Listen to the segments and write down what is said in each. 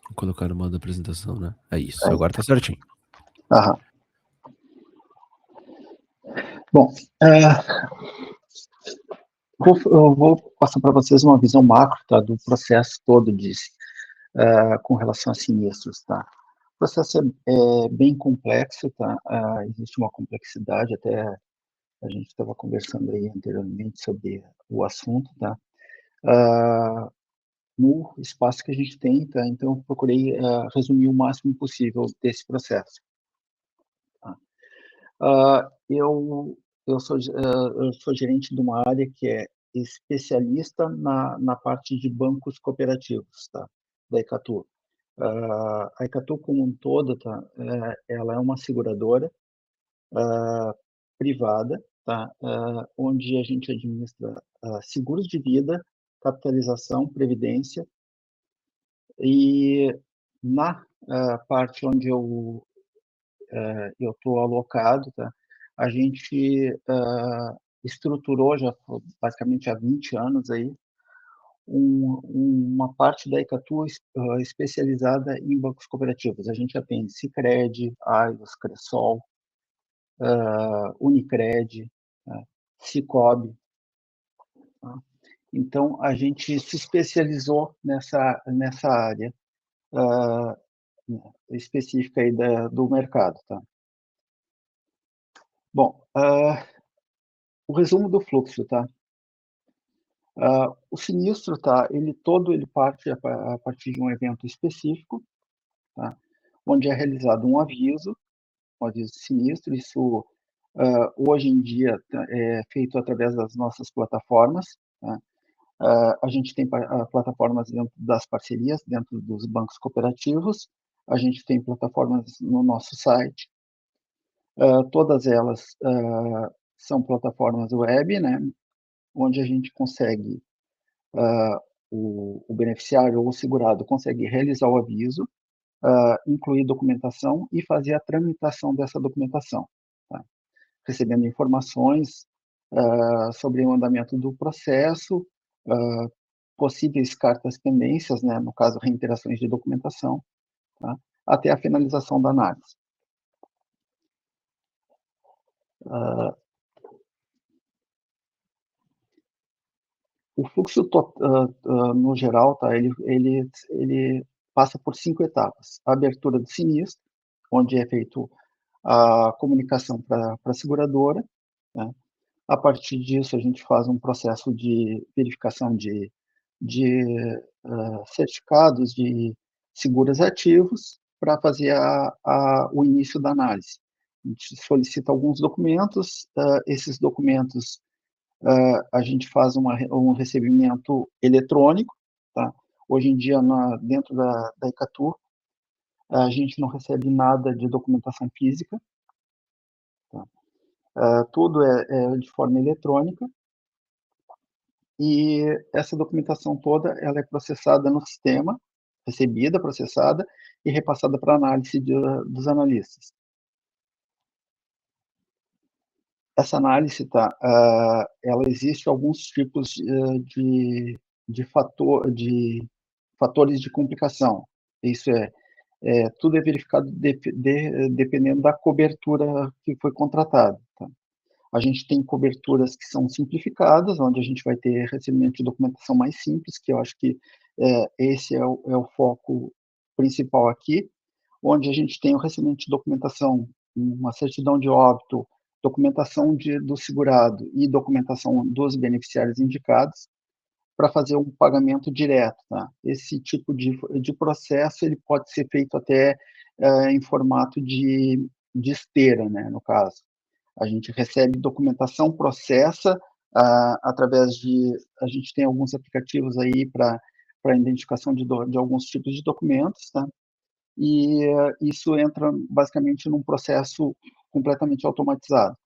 Vou colocar no modo da apresentação, né? É isso, Aí. agora tá certinho. Aham. Bom, eu vou passar para vocês uma visão macro, tá, do processo todo com relação a sinistros, tá? O processo é bem complexo, tá? Existe uma complexidade, até a gente estava conversando aí anteriormente sobre o assunto, tá? No espaço que a gente tem, tá? Então eu procurei resumir o máximo possível desse processo. Tá? Uh, eu, eu sou gerente de uma área que é especialista na parte de bancos cooperativos, tá? Da Icatu. A Icatu como um todo, tá? Ela é uma seguradora privada, tá? Onde a gente administra seguros de vida, capitalização, previdência, e na parte onde eu estou alocado, tá? A gente estruturou já basicamente há 20 anos aí uma parte da Icatu especializada em bancos cooperativos. A gente atende Sicredi, Aios, Cressol, Unicred, Cicobi. Tá? Então, a gente se especializou nessa área uh, específica aí do mercado. Tá? Bom, o resumo do fluxo, tá? O sinistro, tá? Ele parte a partir de um evento específico, tá? Onde é realizado um aviso de sinistro. Isso hoje em dia é feito através das nossas plataformas. Tá? A gente tem plataformas dentro das parcerias, dentro dos bancos cooperativos. A gente tem plataformas no nosso site. Todas elas são plataformas web, né? Onde a gente consegue o beneficiário ou o segurado consegue realizar o aviso, incluir documentação e fazer a tramitação dessa documentação, tá? Recebendo informações sobre o andamento do processo, possíveis cartas pendências, né, no caso, reiterações de documentação, tá? Até a finalização da análise. O fluxo, no geral, tá, ele passa por 5 etapas. A abertura do sinistro, onde é feito a comunicação para a seguradora, né? A partir disso, a gente faz um processo de verificação de certificados de seguros ativos para fazer o início da análise. A gente solicita alguns documentos, esses documentos a gente faz um recebimento eletrônico, tá? Hoje em dia, dentro da Icatu, a gente não recebe nada de documentação física, tá? Tudo é de forma eletrônica, e essa documentação toda ela é processada no sistema, recebida, processada e repassada para análise dos analistas. Essa análise, tá, ela existe alguns tipos de fatores de complicação. Isso tudo é verificado dependendo da cobertura que foi contratada. Tá? A gente tem coberturas que são simplificadas, onde a gente vai ter recebimento de documentação mais simples, que eu acho que esse é o foco principal aqui, onde a gente tem o recebimento de documentação, uma certidão de óbito, documentação do segurado e documentação dos beneficiários indicados, para fazer um pagamento direto. Tá? Esse tipo de processo ele pode ser feito até em formato de esteira, né, no caso. A gente recebe documentação, processa através a gente tem alguns aplicativos aí para identificação de alguns tipos de documentos, tá? E isso entra basicamente num processo completamente automatizado.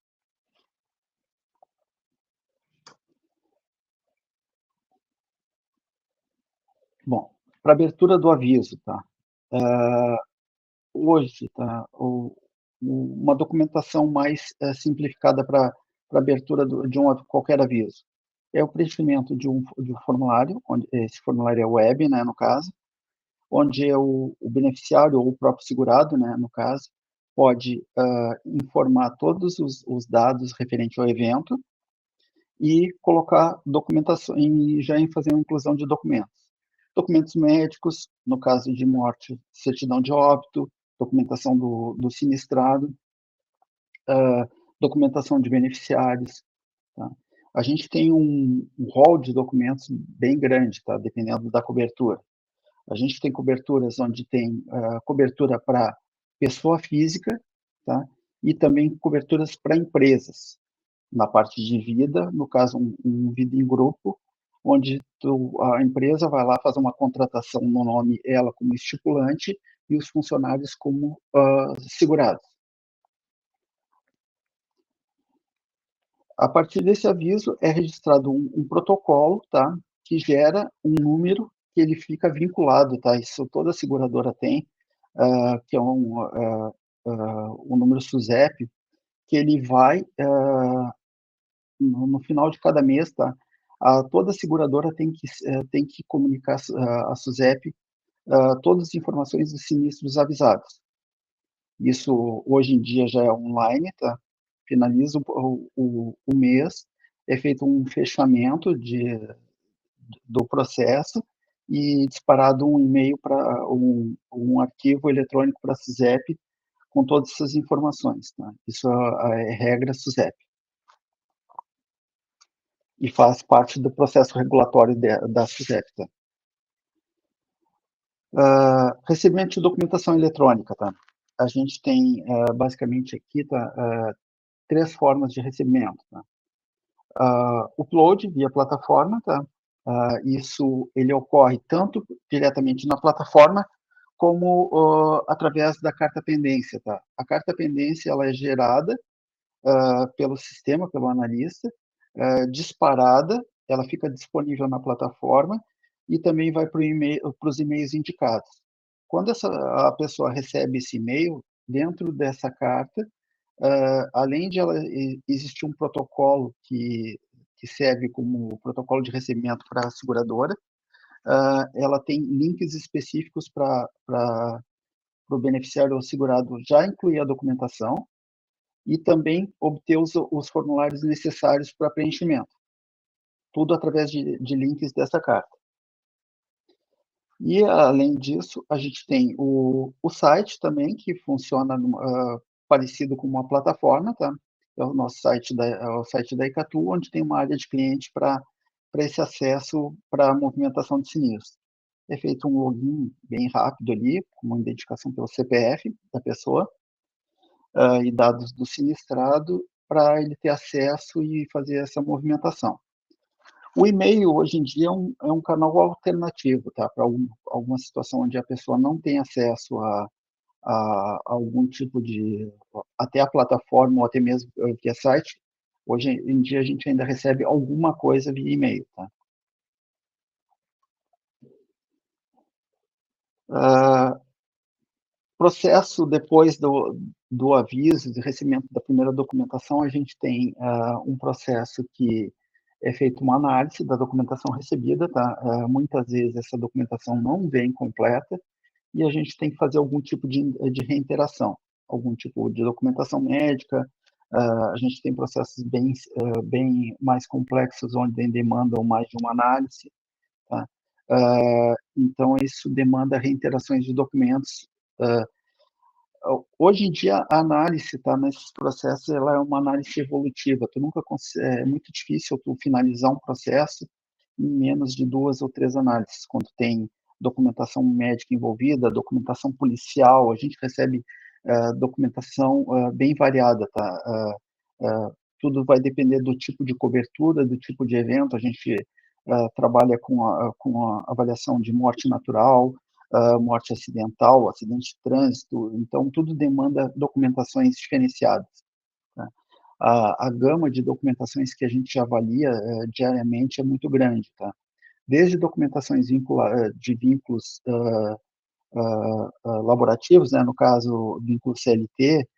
Bom, para abertura do aviso, tá? Hoje, tá? Uma documentação mais simplificada para abertura de qualquer aviso é o preenchimento de um formulário, onde esse formulário é web, né, no caso, onde o beneficiário ou o próprio segurado, né, no caso, pode informar todos os dados referentes ao evento e colocar documentação, já em fazer a inclusão de documentos. Documentos médicos, no caso de morte, certidão de óbito, documentação do sinistrado, documentação de beneficiários. Tá? A gente tem um rol de documentos bem grande, tá? Dependendo da cobertura. A gente tem coberturas onde tem cobertura para pessoa física, tá? E também coberturas para empresas, na parte de vida, no caso, um vida em grupo, onde a empresa vai lá fazer uma contratação no nome ela como estipulante e os funcionários como segurados. A partir desse aviso, é registrado um protocolo, tá? Que gera um número que ele fica vinculado, tá? Isso toda seguradora tem, que é um número SUSEP, que ele vai, no final de cada mês, tá? Toda seguradora tem que comunicar a SUSEP todas as informações dos sinistros avisados. Isso, hoje em dia, já é online, tá? Finaliza o mês, é feito um fechamento do processo e disparado um e-mail para um arquivo eletrônico para a SUSEP com todas essas informações. Tá? Isso é regra SUSEP. E faz parte do processo regulatório da SUSEP. Tá? Recebimento de documentação eletrônica. Tá? A gente tem, basicamente, aqui, tá, 3 formas de recebimento. Tá? Upload via plataforma, tá? Isso ele ocorre tanto diretamente na plataforma como através da carta pendência, tá? A carta pendência ela é gerada pelo sistema, pelo analista, disparada, ela fica disponível na plataforma e também vai para os e-mails indicados. Quando a pessoa recebe esse e-mail, dentro dessa carta, além de existir um protocolo que serve como protocolo de recebimento para a seguradora, ela tem links específicos para o beneficiário ou segurado já incluir a documentação e também obter os formulários necessários para preenchimento. Tudo através de links dessa carta. E, além disso, a gente tem o site também, que funciona parecido com uma plataforma, tá? É o nosso site o site da Icatu, onde tem uma área de cliente para esse acesso para a movimentação de sinistro. É feito um login bem rápido ali, com uma identificação pelo CPF da pessoa, e dados do sinistrado, para ele ter acesso e fazer essa movimentação. O e-mail, hoje em dia, é um canal alternativo, tá? Para alguma situação onde a pessoa não tem acesso a algum tipo de... até a plataforma, ou até mesmo via site, hoje em dia a gente ainda recebe alguma coisa via e-mail, tá? Processo depois do aviso, de recebimento da primeira documentação, a gente tem um processo que é feito uma análise da documentação recebida, tá? Muitas vezes essa documentação não vem completa e a gente tem que fazer algum tipo de reinteração, algum tipo de documentação médica. A gente tem processos bem mais complexos, onde demandam mais de uma análise. Tá? Então, isso demanda reinterações de documentos. Hoje em dia, a análise, tá, nesses processos, ela é uma análise evolutiva. É muito difícil tu finalizar um processo em menos de 2 ou 3 análises, quando tem documentação médica envolvida, documentação policial, a gente recebe documentação bem variada, tá? Tudo vai depender do tipo de cobertura, do tipo de evento. A gente trabalha com a avaliação de morte natural, morte acidental, acidente de trânsito, então tudo demanda documentações diferenciadas. Tá? A gama de documentações que a gente avalia diariamente é muito grande, tá? Desde documentações de vínculos laborativos, né, no caso, vínculo CLT,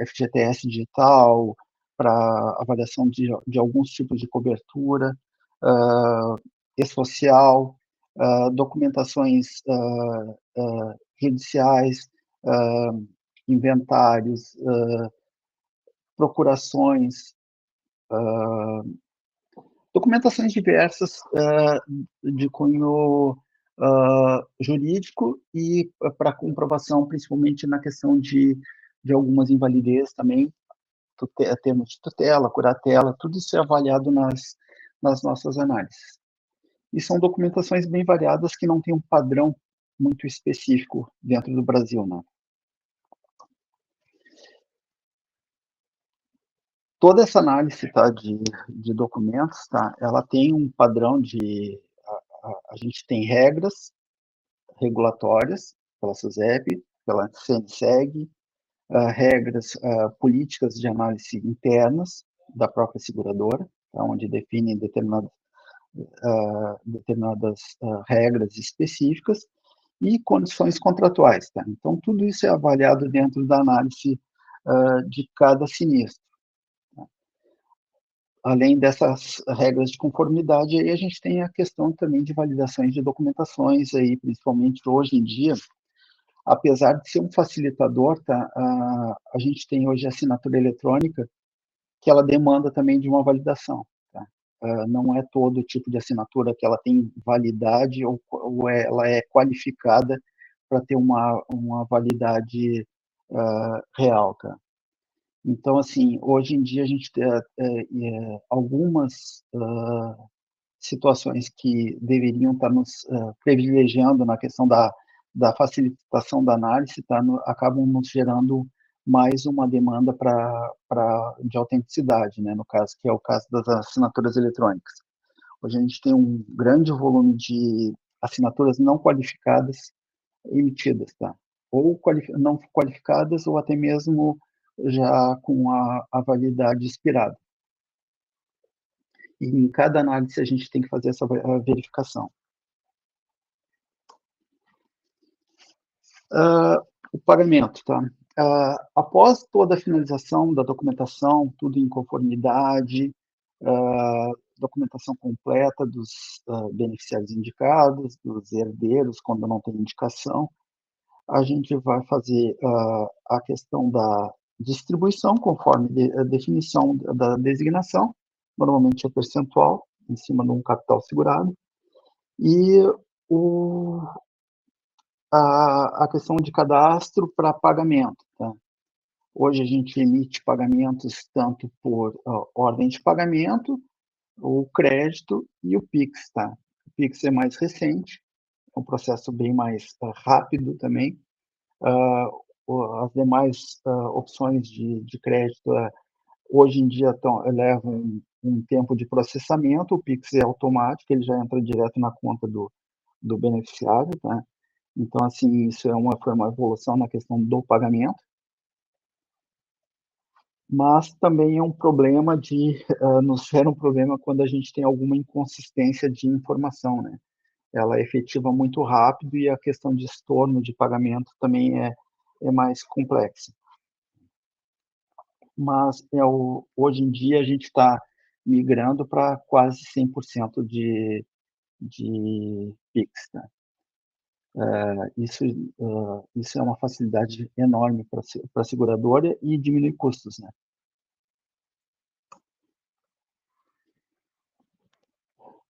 FGTS digital, para avaliação de alguns tipos de cobertura, e-social, documentações judiciais, inventários, procurações, documentações diversas de cunho jurídico e para comprovação, principalmente na questão de algumas invalidez também, termos de tutela, curatela, tudo isso é avaliado nas nossas análises. E são documentações bem variadas que não têm um padrão muito específico dentro do Brasil, né? Toda essa análise, tá, de documentos, tá, ela tem um padrão de... A gente tem regras regulatórias pela SUSEP, pela CNSEG, regras políticas de análise internas da própria seguradora, tá, onde definem determinadas regras específicas e condições contratuais. Tá? Então, tudo isso é avaliado dentro da análise de cada sinistro. Tá? Além dessas regras de conformidade, aí a gente tem a questão também de validações de documentações, aí, principalmente hoje em dia, apesar de ser um facilitador, tá? A gente tem hoje a assinatura eletrônica, que ela demanda também de uma validação. Tá? Não é todo tipo de assinatura que ela tem validade ou ela é qualificada para ter uma validade real. Tá? Então, assim, hoje em dia a gente tem algumas situações que deveriam estar nos privilegiando na questão da facilitação da análise, tá? Acabam nos gerando mais uma demanda de autenticidade, né? No caso, que é o caso das assinaturas eletrônicas. Hoje a gente tem um grande volume de assinaturas não qualificadas emitidas, tá? Ou não qualificadas, ou até mesmo já com a validade expirada. E em cada análise a gente tem que fazer essa verificação. O pagamento, tá? Após toda a finalização da documentação, tudo em conformidade, documentação completa dos beneficiários indicados, dos herdeiros, quando não tem indicação, a gente vai fazer a questão da distribuição, conforme a definição da designação, normalmente é percentual, em cima de um capital segurado, e a questão de cadastro para pagamento. Tá? Hoje a gente emite pagamentos tanto por ordem de pagamento, o crédito e o PIX. Tá? O PIX é mais recente, é um processo bem mais rápido também. As demais opções de crédito hoje em dia levam um tempo de processamento, o PIX é automático, ele já entra direto na conta do beneficiário, tá? Então, assim, isso foi uma evolução na questão do pagamento, mas também é um problema nos gera um problema quando a gente tem alguma inconsistência de informação, né? Ela é efetiva muito rápido e a questão de estorno de pagamento também é mais complexa. Mas hoje em dia a gente está migrando para quase 100% de PIX, né? Isso é uma facilidade enorme para a seguradora e diminui custos, né?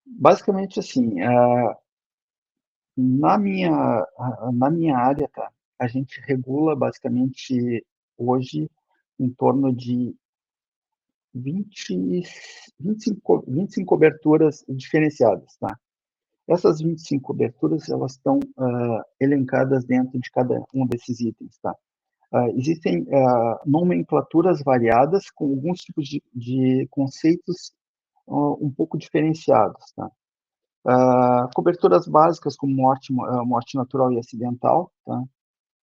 Basicamente, assim, na minha área, tá, a gente regula basicamente hoje em torno de 20, 25 coberturas diferenciadas, tá? Essas 25 coberturas, elas estão elencadas dentro de cada um desses itens, tá? Existem nomenclaturas variadas com alguns tipos de conceitos um pouco diferenciados, tá? Coberturas básicas como morte natural e acidental, tá?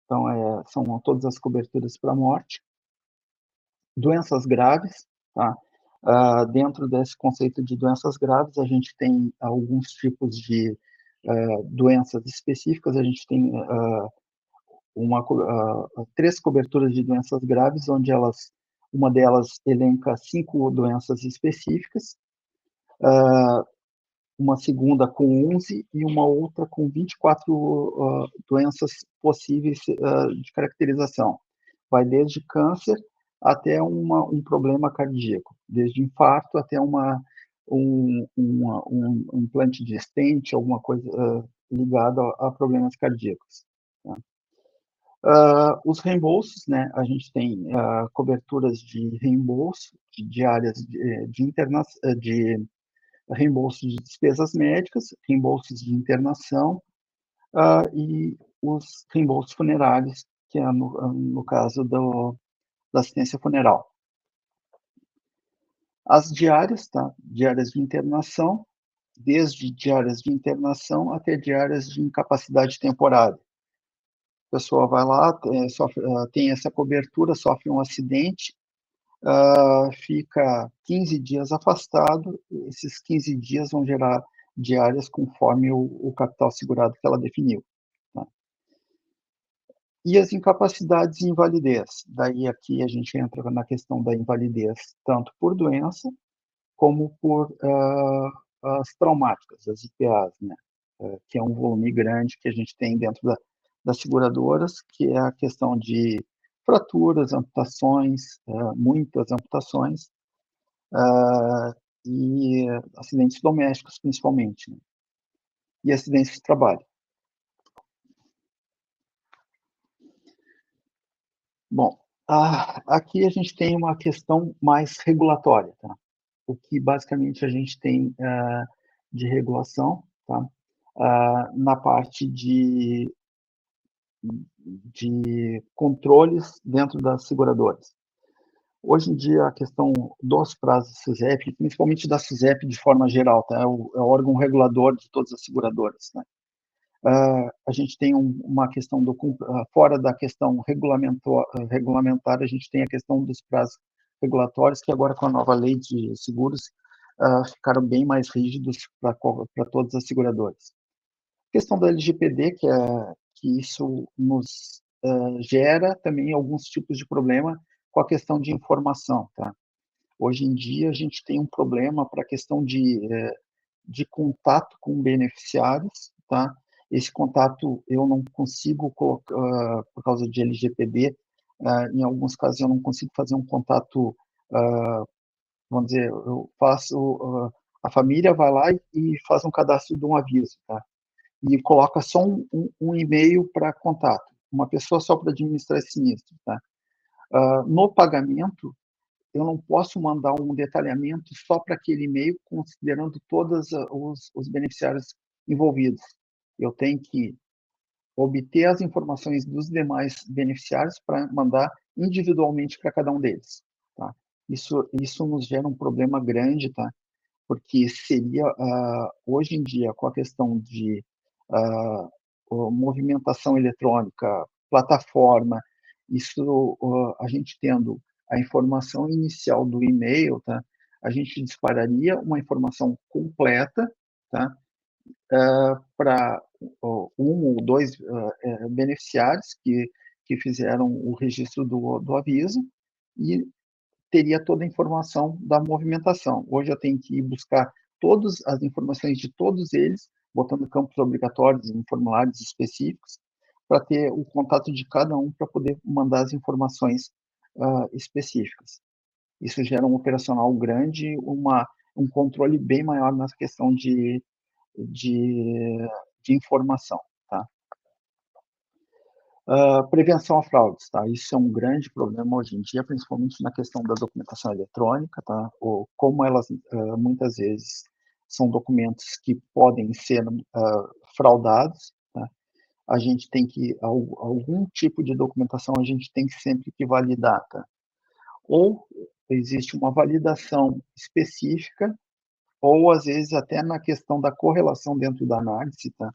Então, são todas as coberturas para morte. Doenças graves, tá? Dentro desse conceito de doenças graves, a gente tem alguns tipos de doenças específicas. A gente tem 3 coberturas de doenças graves, onde uma delas elenca 5 doenças específicas. uma segunda com 11 e uma outra com 24 doenças possíveis de caracterização. Vai desde câncer até um problema cardíaco, desde infarto até um implante de stent, alguma coisa ligada a problemas cardíacos. Tá? Os reembolsos, né? A gente tem coberturas de reembolso de áreas de reembolso de despesas médicas, reembolsos de internação e os reembolsos funerários, que é no caso da assistência funeral. As diárias, tá? Diárias de internação, desde diárias de internação até diárias de incapacidade temporária. A pessoa vai lá, tem essa cobertura, sofre um acidente, fica 15 dias afastado, esses 15 dias vão gerar diárias conforme o capital segurado que ela definiu. Tá? E as incapacidades e invalidez. Daí aqui a gente entra na questão da invalidez, tanto por doença, como por as traumáticas, as IPAs, né? Que é um volume grande que a gente tem dentro das seguradoras, que é a questão de fraturas, amputações, muitas amputações, e acidentes domésticos, principalmente, né? E acidentes de trabalho. Bom, aqui a gente tem uma questão mais regulatória, tá? O que basicamente a gente tem de regulação, tá? Na parte de controles dentro das seguradoras. Hoje em dia, a questão dos prazos SUSEP, principalmente da SUSEP de forma geral, tá? É o órgão regulador de todas as seguradoras, né? A gente tem uma questão fora da questão regulamentar, a gente tem a questão dos prazos regulatórios, que agora com a nova lei de seguros ficaram bem mais rígidos para todas as seguradoras. A questão da LGPD, que isso nos gera também alguns tipos de problema com a questão de informação, tá? Hoje em dia a gente tem um problema para a questão de contato com beneficiários, tá? Esse contato eu não consigo colocar, por causa de LGPD, em alguns casos eu não consigo fazer um contato, vamos dizer, eu faço, a família vai lá e faz um cadastro de um aviso, tá? E coloca só um e-mail para contato, uma pessoa só para administrar esse sinistro, tá? No pagamento, eu não posso mandar um detalhamento só para aquele e-mail, considerando todos os beneficiários envolvidos. Eu tenho que obter as informações dos demais beneficiários para mandar individualmente para cada um deles. Tá? Isso nos gera um problema grande, tá? Porque seria, hoje em dia, com a questão de movimentação eletrônica, plataforma, isso, a gente tendo a informação inicial do e-mail, tá? A gente dispararia uma informação completa, tá? Para um ou dois beneficiários que fizeram o registro do aviso e teria toda a informação da movimentação. Hoje eu tenho que ir buscar todas as informações de todos eles, botando campos obrigatórios em formulários específicos, para ter o contato de cada um para poder mandar as informações específicas. Isso gera um operacional grande, um controle bem maior nessa questão de, de informação, tá? Prevenção a fraudes, tá? Isso é um grande problema hoje em dia, principalmente na questão da documentação eletrônica, tá? Ou como elas muitas vezes são documentos que podem ser fraudados, tá? A gente tem que algum tipo de documentação a gente tem sempre que validar, tá? Ou existe uma validação específica, ou às vezes até na questão da correlação dentro da análise, tá?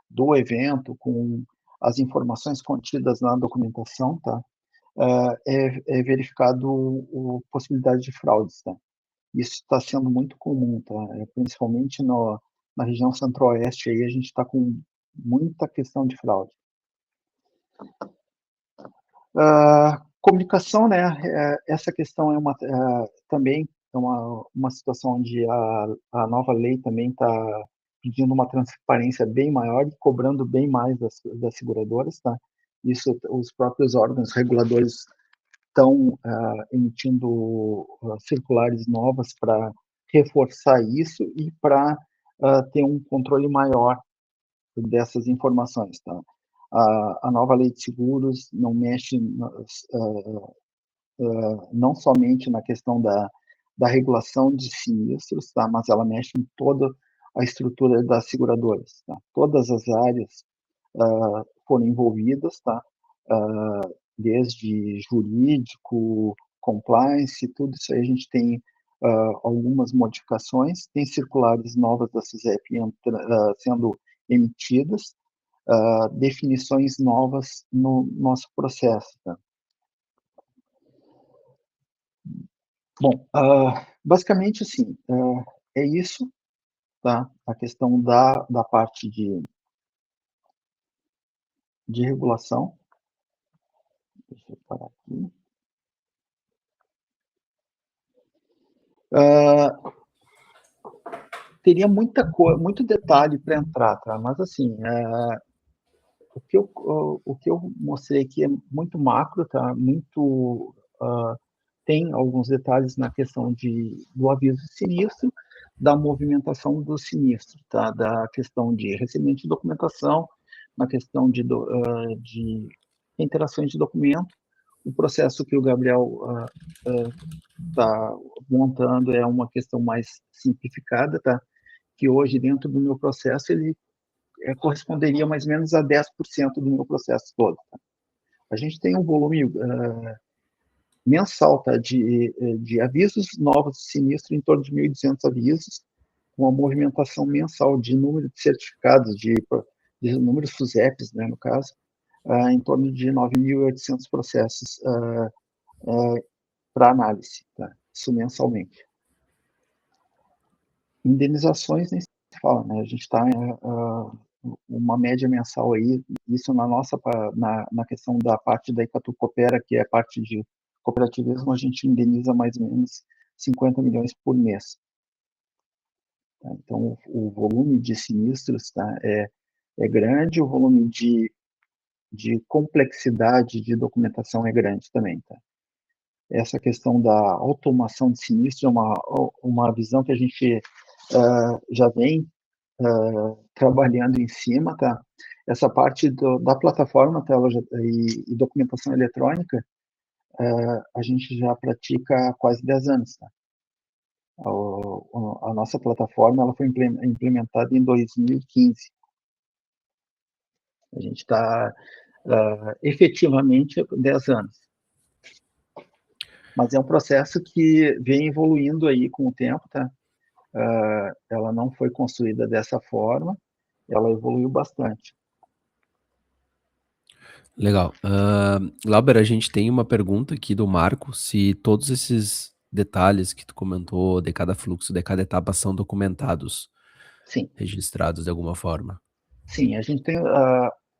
Do evento com as informações contidas na documentação, tá? É verificado possibilidade de fraudes, tá? Isso está sendo muito comum, tá? Principalmente na região centro-oeste, aí a gente está com muita questão de fraude. Comunicação, né? Essa questão é também uma situação onde a nova lei também está pedindo uma transparência bem maior e cobrando bem mais das seguradoras, tá? Isso, os próprios órgãos reguladores estão emitindo circulares novas para reforçar isso e para ter um controle maior dessas informações, tá? A nova lei de seguros não mexe não somente na questão da regulação de sinistros, tá? Mas ela mexe em toda a estrutura das seguradoras, tá? Todas as áreas foram envolvidas, tá? Desde jurídico, compliance, tudo isso aí a gente tem algumas modificações, tem circulares novas da SUSEP sendo emitidas, definições novas no nosso processo, tá? Bom, basicamente, assim, é isso, tá? A questão da parte de regulação. Deixa eu parar aqui. Teria muito detalhe para entrar, tá? Mas, assim, o que eu mostrei aqui é muito macro, tá? Muito... tem alguns detalhes na questão do aviso de sinistro, da movimentação do sinistro, tá? Da questão de recebimento de documentação, na questão de interações de documento. O processo que o Gabriel está montando é uma questão mais simplificada, tá? Que hoje, dentro do meu processo, ele corresponderia mais ou menos a 10% do meu processo todo. Tá? A gente tem um volume mensal, tá, de avisos novos de sinistro, em torno de 1.200 avisos, com uma movimentação mensal de número de certificados, de número de SUSEPs, né, no caso, em torno de 9.800 processos para análise, tá? Isso mensalmente. Indenizações nem se fala, né? A gente está uma média mensal aí, isso na questão da parte da Icatu Coopera, que é a parte de cooperativismo, a gente indeniza mais ou menos 50 milhões por mês. Tá? Então, o volume de sinistros, tá, é grande, o volume de complexidade de documentação é grande também. Tá? Essa questão da automação de sinistro é uma visão que a gente já vem trabalhando em cima, tá? Essa parte da plataforma tá, e documentação eletrônica, a gente já pratica há quase 10 anos, tá? A nossa plataforma ela foi implementada em 2015. A gente está efetivamente há 10 anos. Mas é um processo que vem evoluindo aí com o tempo, tá? Ela não foi construída dessa forma, ela evoluiu bastante. Legal. Lauber, a gente tem uma pergunta aqui do Marco, se todos esses detalhes que tu comentou de cada fluxo, de cada etapa são documentados, Sim. registrados de alguma forma. Sim, a gente tem...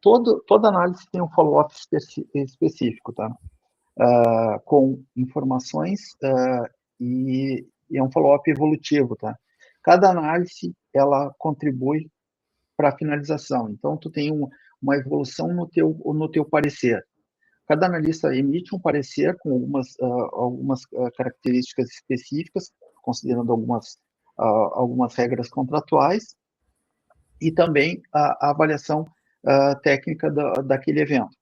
toda análise tem um follow-up específico, tá? Com informações e é um follow-up evolutivo, tá? Cada análise, ela contribui para a finalização. Então, tu tem uma evolução no teu parecer. Cada analista emite um parecer com algumas características específicas, considerando algumas regras contratuais, e também a avaliação técnica daquele evento.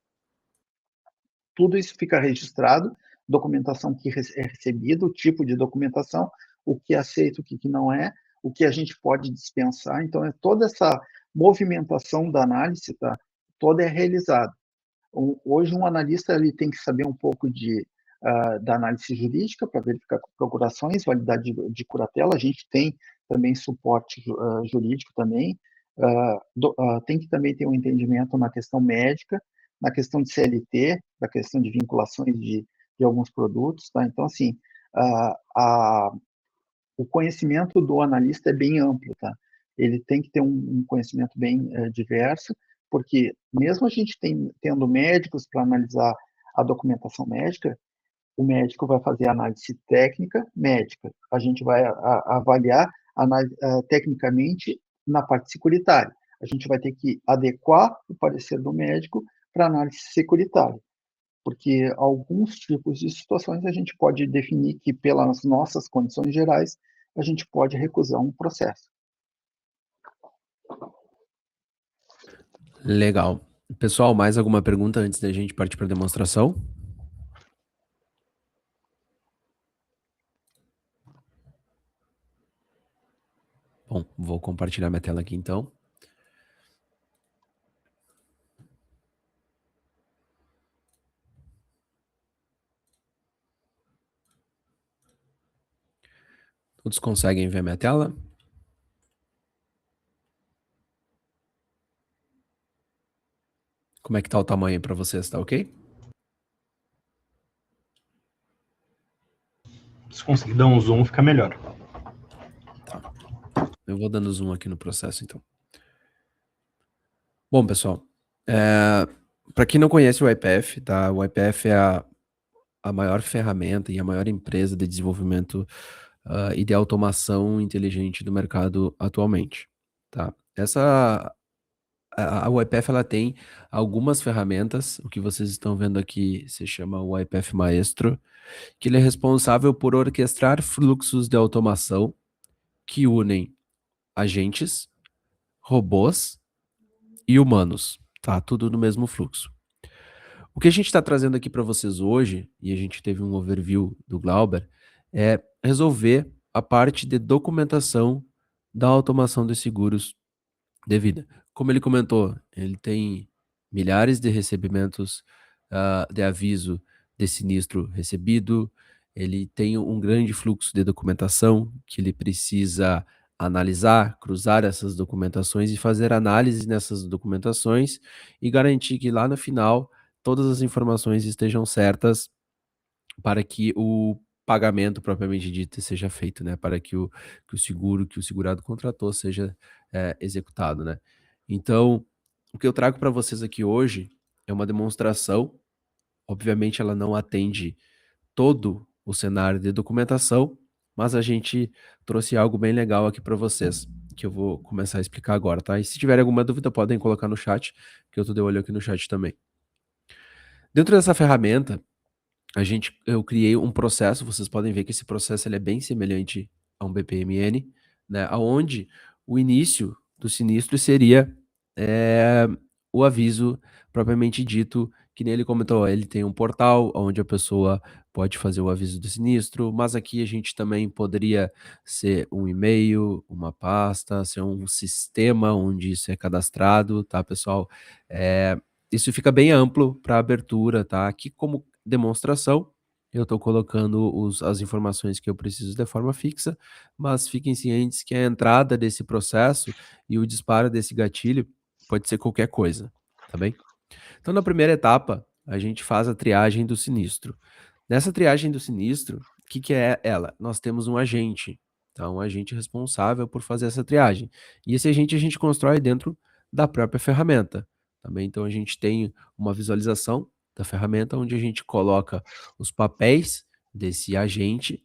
Tudo isso fica registrado, documentação que é recebida, o tipo de documentação, o que é aceito, o que não é, o que a gente pode dispensar. Então, toda essa movimentação da análise, tá, toda é realizada. Hoje, um analista ele tem que saber um pouco da análise jurídica para verificar procurações, validade de curatela. A gente tem também suporte jurídico também. Tem que também ter um entendimento na questão médica, na questão de CLT, na questão de vinculações de alguns produtos. Tá? Então, assim, o conhecimento do analista é bem amplo. Tá? Ele tem que ter um conhecimento bem diverso, porque mesmo a gente tendo médicos para analisar a documentação médica, o médico vai fazer análise técnica médica, a gente vai avaliar tecnicamente na parte securitária. A gente vai ter que adequar o parecer do médico para análise securitária, porque alguns tipos de situações a gente pode definir que, pelas nossas condições gerais, a gente pode recusar um processo. Legal. Pessoal, mais alguma pergunta antes da gente partir para a demonstração? Bom, vou compartilhar minha tela aqui então. Todos conseguem ver minha tela? Como é que tá o tamanho para vocês, tá ok? Se conseguir dar um zoom, fica melhor. Tá. Eu vou dando zoom aqui no processo, então. Bom, pessoal, para quem não conhece o YPF, tá? O YPF é a maior ferramenta e a maior empresa de desenvolvimento e de automação inteligente do mercado atualmente, tá? A YPF, ela tem algumas ferramentas. O que vocês estão vendo aqui se chama o YPF Maestro, que ele é responsável por orquestrar fluxos de automação que unem agentes, robôs e humanos, tá? Tudo no mesmo fluxo. O que a gente está trazendo aqui para vocês hoje, e a gente teve um overview do Glauber, é resolver a parte de documentação da automação de seguros de vida. Como ele comentou, ele tem milhares de recebimentos de aviso de sinistro recebido, ele tem um grande fluxo de documentação que ele precisa analisar, cruzar essas documentações e fazer análise nessas documentações e garantir que lá no final todas as informações estejam certas para que o pagamento propriamente dito seja feito, né? Para que o seguro que o segurado contratou seja executado, né? Então, o que eu trago para vocês aqui hoje é uma demonstração. Obviamente, ela não atende todo o cenário de documentação, mas a gente trouxe algo bem legal aqui para vocês, que eu vou começar a explicar agora, tá? E se tiver alguma dúvida, podem colocar no chat, que eu tô de olho aqui no chat também. Dentro dessa ferramenta, eu criei um processo. Vocês podem ver que esse processo ele é bem semelhante a um BPMN, né? Onde o início do sinistro seria o aviso propriamente dito, que nem ele comentou. Ele tem um portal onde a pessoa pode fazer o aviso do sinistro, mas aqui a gente também poderia ser um e-mail, uma pasta, ser um sistema onde isso é cadastrado, tá, pessoal? Isso fica bem amplo para abertura, tá? Aqui como demonstração, eu estou colocando as informações que eu preciso de forma fixa, mas fiquem cientes que a entrada desse processo e o disparo desse gatilho pode ser qualquer coisa, tá bem? Então, na primeira etapa, a gente faz a triagem do sinistro. Nessa triagem do sinistro, o que, que é ela? Nós temos um agente, tá? Um agente responsável por fazer essa triagem. E esse agente a gente constrói dentro da própria ferramenta, tá bem? Então, a gente tem uma visualização da ferramenta onde a gente coloca os papéis desse agente,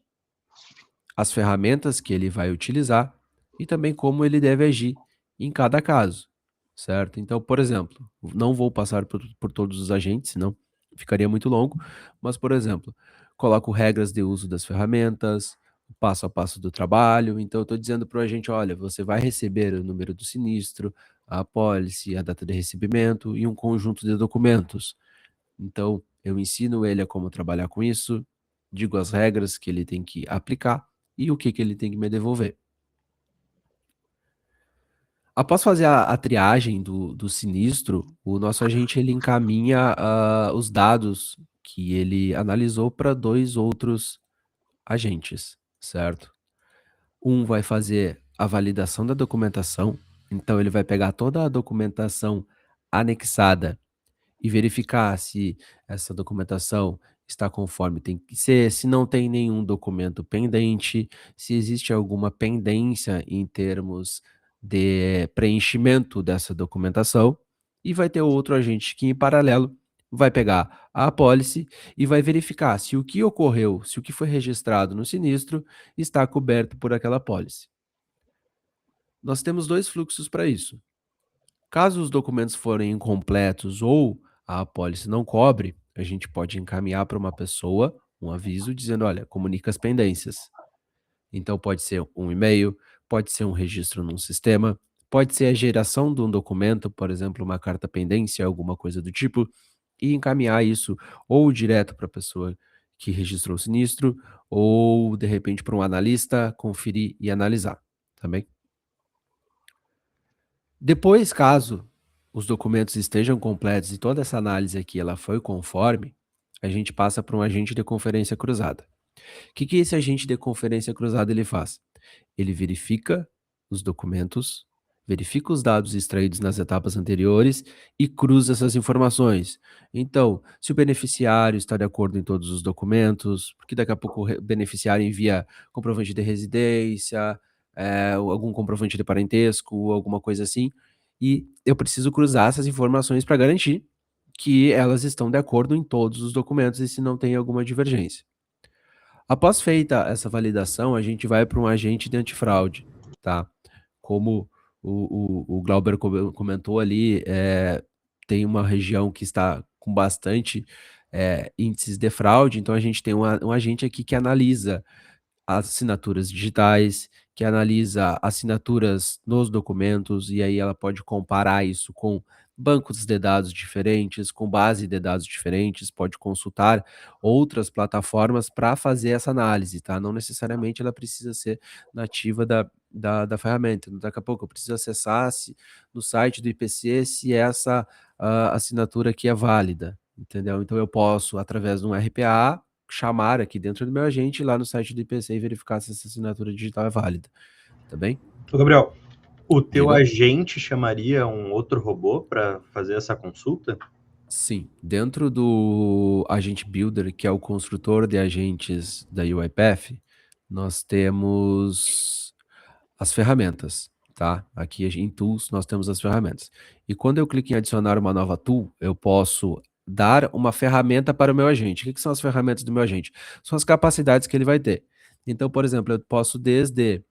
as ferramentas que ele vai utilizar e também como ele deve agir em cada caso, certo? Então, por exemplo, não vou passar por todos os agentes, senão ficaria muito longo, mas, por exemplo, coloco regras de uso das ferramentas, o passo a passo do trabalho. Então, eu estou dizendo para o agente: olha, você vai receber o número do sinistro, a apólice, a data de recebimento e um conjunto de documentos. Então, eu ensino ele a como trabalhar com isso, digo as regras que ele tem que aplicar e o que ele tem que me devolver. Após fazer a triagem do sinistro, o nosso agente ele encaminha os dados que ele analisou para 2 outros agentes, certo? Um vai fazer a validação da documentação, então ele vai pegar toda a documentação anexada e verificar se essa documentação está conforme tem que ser, se não tem nenhum documento pendente, se existe alguma pendência em termos de preenchimento dessa documentação, e vai ter outro agente que, em paralelo, vai pegar a apólice e vai verificar se o que ocorreu, se o que foi registrado no sinistro está coberto por aquela apólice. Nós temos 2 fluxos para isso. Caso os documentos forem incompletos ou a apólice não cobre, a gente pode encaminhar para uma pessoa um aviso dizendo: olha, comunica as pendências. Então pode ser um e-mail, pode ser um registro num sistema, pode ser a geração de um documento, por exemplo, uma carta pendência, alguma coisa do tipo, e encaminhar isso ou direto para a pessoa que registrou o sinistro, ou de repente para um analista conferir e analisar, tá bem? Depois, caso os documentos estejam completos e toda essa análise aqui ela foi conforme, a gente passa para um agente de conferência cruzada. O que esse agente de conferência cruzada ele faz? Ele verifica os documentos, verifica os dados extraídos nas etapas anteriores e cruza essas informações. Então, se o beneficiário está de acordo em todos os documentos, porque daqui a pouco o beneficiário envia comprovante de residência, algum comprovante de parentesco, alguma coisa assim, e eu preciso cruzar essas informações para garantir que elas estão de acordo em todos os documentos e se não tem alguma divergência. Após feita essa validação, a gente vai para um agente de antifraude, tá? Como o Glauber comentou ali, tem uma região que está com bastante índices de fraude, então a gente tem um agente aqui que analisa assinaturas digitais, que analisa assinaturas nos documentos, e aí ela pode comparar isso com bancos de dados diferentes, com base de dados diferentes, pode consultar outras plataformas para fazer essa análise, tá? Não necessariamente ela precisa ser nativa da ferramenta. Daqui a pouco eu preciso acessar no site do IPC se essa assinatura aqui é válida, entendeu? Então eu posso, através de um RPA, chamar aqui dentro do meu agente, lá no site do IPC e verificar se essa assinatura digital é válida, tá bem? Ô, Gabriel, o teu Diga. agente chamaria um outro robô para fazer essa consulta? Sim, dentro do Agent Builder, que é o construtor de agentes da UiPath, nós temos as ferramentas, tá? Aqui em Tools nós temos as ferramentas. E quando eu clico em adicionar uma nova tool, eu posso dar uma ferramenta para o meu agente. O que são as ferramentas do meu agente? São as capacidades que ele vai ter. Então, por exemplo, eu posso desde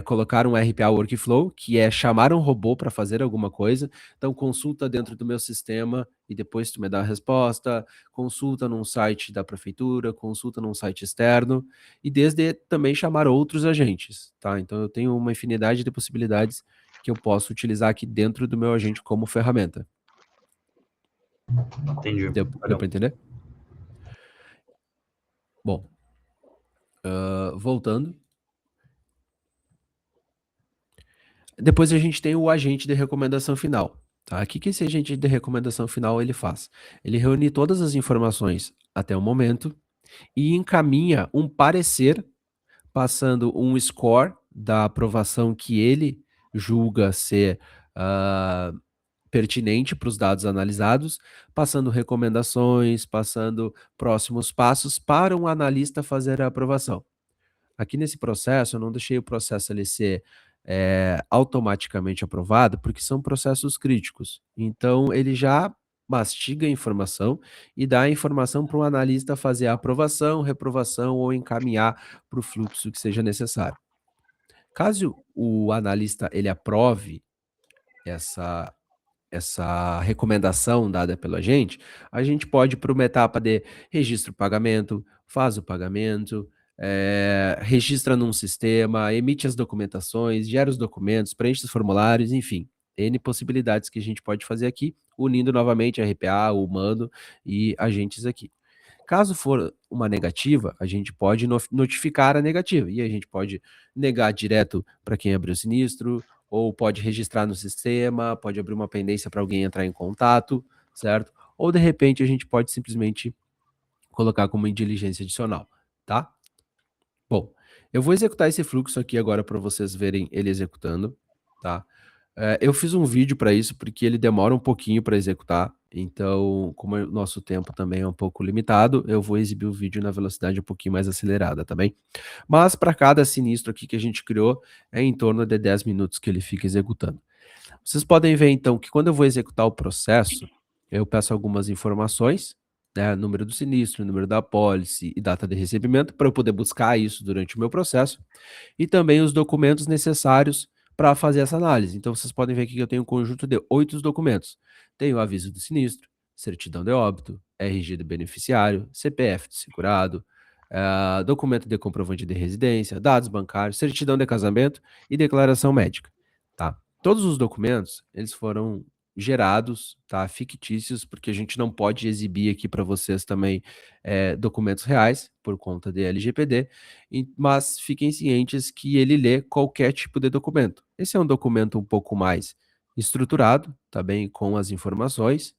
colocar um RPA Workflow, que é chamar um robô para fazer alguma coisa. Então, consulta dentro do meu sistema e depois tu me dá a resposta, consulta num site da prefeitura, consulta num site externo, e desde também chamar outros agentes, tá? Então, eu tenho uma infinidade de possibilidades que eu posso utilizar aqui dentro do meu agente como ferramenta. Entendi. Deu para entender? Bom, voltando. Depois a gente tem o agente de recomendação final. Tá? O que esse agente de recomendação final ele faz? Ele reúne todas as informações até o momento e encaminha um parecer, passando um score da aprovação que ele julga ser pertinente para os dados analisados, passando recomendações, passando próximos passos para um analista fazer a aprovação. Aqui nesse processo, eu não deixei o processo ele ser automaticamente aprovado, porque são processos críticos. Então, ele já mastiga a informação e dá a informação para o analista fazer a aprovação, reprovação ou encaminhar para o fluxo que seja necessário. Caso o analista ele aprove essa recomendação dada pelo agente, a gente pode ir para uma etapa de registro pagamento, faz o pagamento, registra num sistema, emite as documentações, gera os documentos, preenche os formulários, enfim, N possibilidades que a gente pode fazer aqui, unindo novamente a RPA, o humano e agentes aqui. Caso for uma negativa, a gente pode notificar a negativa, e a gente pode negar direto para quem abriu o sinistro, ou pode registrar no sistema, pode abrir uma pendência para alguém entrar em contato, certo? Ou de repente a gente pode simplesmente colocar como diligência adicional, tá? Bom, eu vou executar esse fluxo aqui agora para vocês verem ele executando, tá? Eu fiz um vídeo para isso porque ele demora um pouquinho para executar, então, como o nosso tempo também é um pouco limitado, eu vou exibir o vídeo na velocidade um pouquinho mais acelerada, tá bem? Mas para cada sinistro aqui que a gente criou, é em torno de 10 minutos que ele fica executando. Vocês podem ver então que quando eu vou executar o processo, Eu peço algumas informações, né, número do sinistro, número da apólice e data de recebimento, para eu poder buscar isso durante o meu processo, e também os documentos necessários para fazer essa análise. Então, vocês podem ver aqui que eu tenho um conjunto de 8 documentos. Tenho o aviso do sinistro, certidão de óbito, RG do beneficiário, CPF do segurado, documento de comprovante de residência, dados bancários, certidão de casamento e declaração médica, tá? Todos os documentos, eles foram gerados, tá? Fictícios, porque a gente não pode exibir aqui para vocês também documentos reais, por conta de LGPD, mas fiquem cientes que ele lê qualquer tipo de documento. Esse é um documento um pouco mais estruturado, tá bem, com as informações,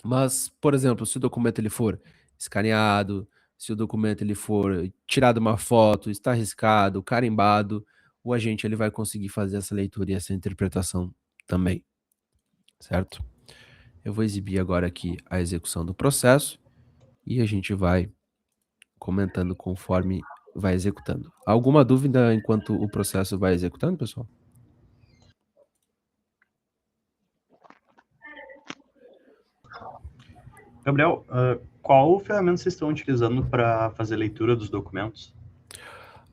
mas, por exemplo, se o documento ele for escaneado, se o documento ele for tirado uma foto, está riscado, carimbado, o agente ele vai conseguir fazer essa leitura e essa interpretação também, certo? Eu vou exibir agora aqui a execução do processo e a gente vai comentando conforme vai executando. Alguma dúvida enquanto o processo vai executando, pessoal? Gabriel, qual ferramenta vocês estão utilizando para fazer leitura dos documentos?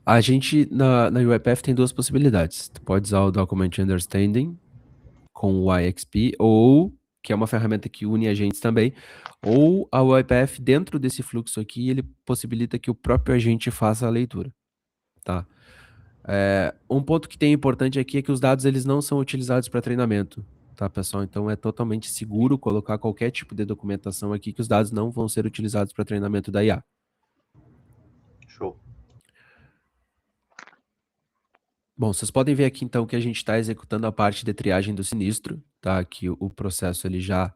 A gente, na UiPath, tem duas possibilidades. Tu pode usar o Document Understanding com o YXP, ou, que é uma ferramenta que une agentes também, ou a UiPath, dentro desse fluxo aqui, ele possibilita que o próprio agente faça a leitura, tá? Um ponto que tem importante aqui é que os dados eles não são utilizados para treinamento, tá, pessoal? Então é totalmente seguro colocar qualquer tipo de documentação aqui que os dados não vão ser utilizados para treinamento da IA. Show. Bom, vocês podem ver aqui então que a gente está executando a parte de triagem do sinistro, tá? Que o processo ele já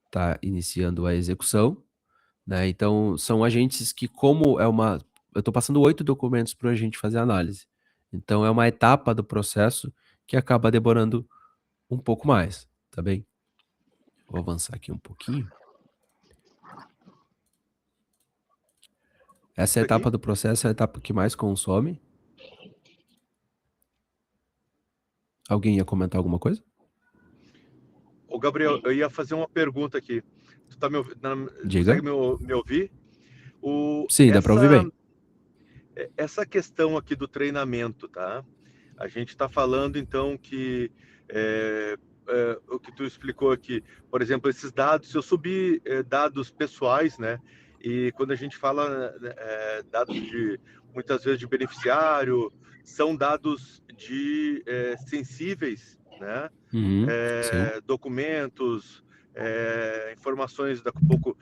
está iniciando a execução, né? Então são agentes que, como eu estou passando 8 documentos para o agente fazer a análise. Então é uma etapa do processo que acaba demorando um pouco mais, tá bem? Vou avançar aqui um pouquinho. Essa etapa do processo é a etapa que mais consome. Alguém ia comentar alguma coisa? Ô, Gabriel, eu ia fazer uma pergunta aqui. Tu tá me ouvindo? Diga. Consegue me ouvir? Sim, dá para ouvir bem. Essa questão aqui do treinamento, tá? A gente está falando, então, que o que tu explicou aqui, por exemplo, esses dados, se eu subir dados pessoais, né? E quando a gente fala dados muitas vezes de beneficiário, são dados sensíveis, né? Documentos, informações daqui a pouco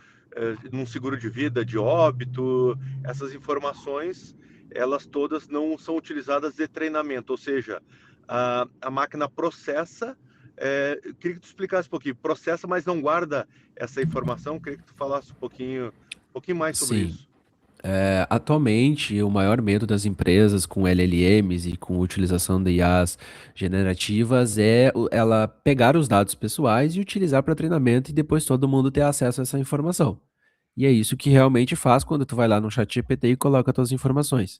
num seguro de vida, de óbito, essas informações, elas todas não são utilizadas de treinamento, ou seja, a máquina processa, queria que tu explicasse um pouquinho, processa, mas não guarda essa informação, queria que tu falasse um pouquinho mais sobre isso. Atualmente, o maior medo das empresas com LLMs e com utilização de IAs generativas é ela pegar os dados pessoais e utilizar para treinamento e depois todo mundo ter acesso a essa informação. E é isso que realmente faz quando tu vai lá no ChatGPT e coloca as tuas informações,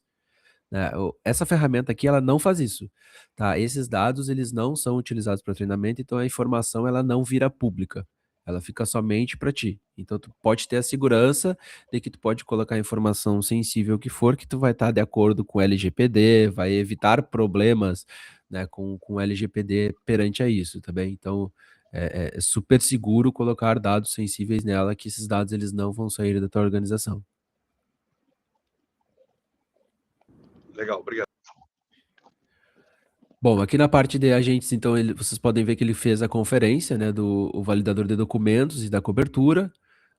né? Essa ferramenta aqui, ela não faz isso, tá? Esses dados, eles não são utilizados para treinamento, então a informação, ela não vira pública. Ela fica somente para ti. Então, tu pode ter a segurança de que tu pode colocar a informação sensível que for, que tu vai estar de acordo com o LGPD, vai evitar problemas, né, com o LGPD perante a isso, tá bem? Então, é super seguro colocar dados sensíveis nela, que esses dados, eles não vão sair da tua organização. Legal, obrigado. Bom, aqui na parte de agentes, então, vocês podem ver que ele fez a conferência, né, o validador de documentos e da cobertura.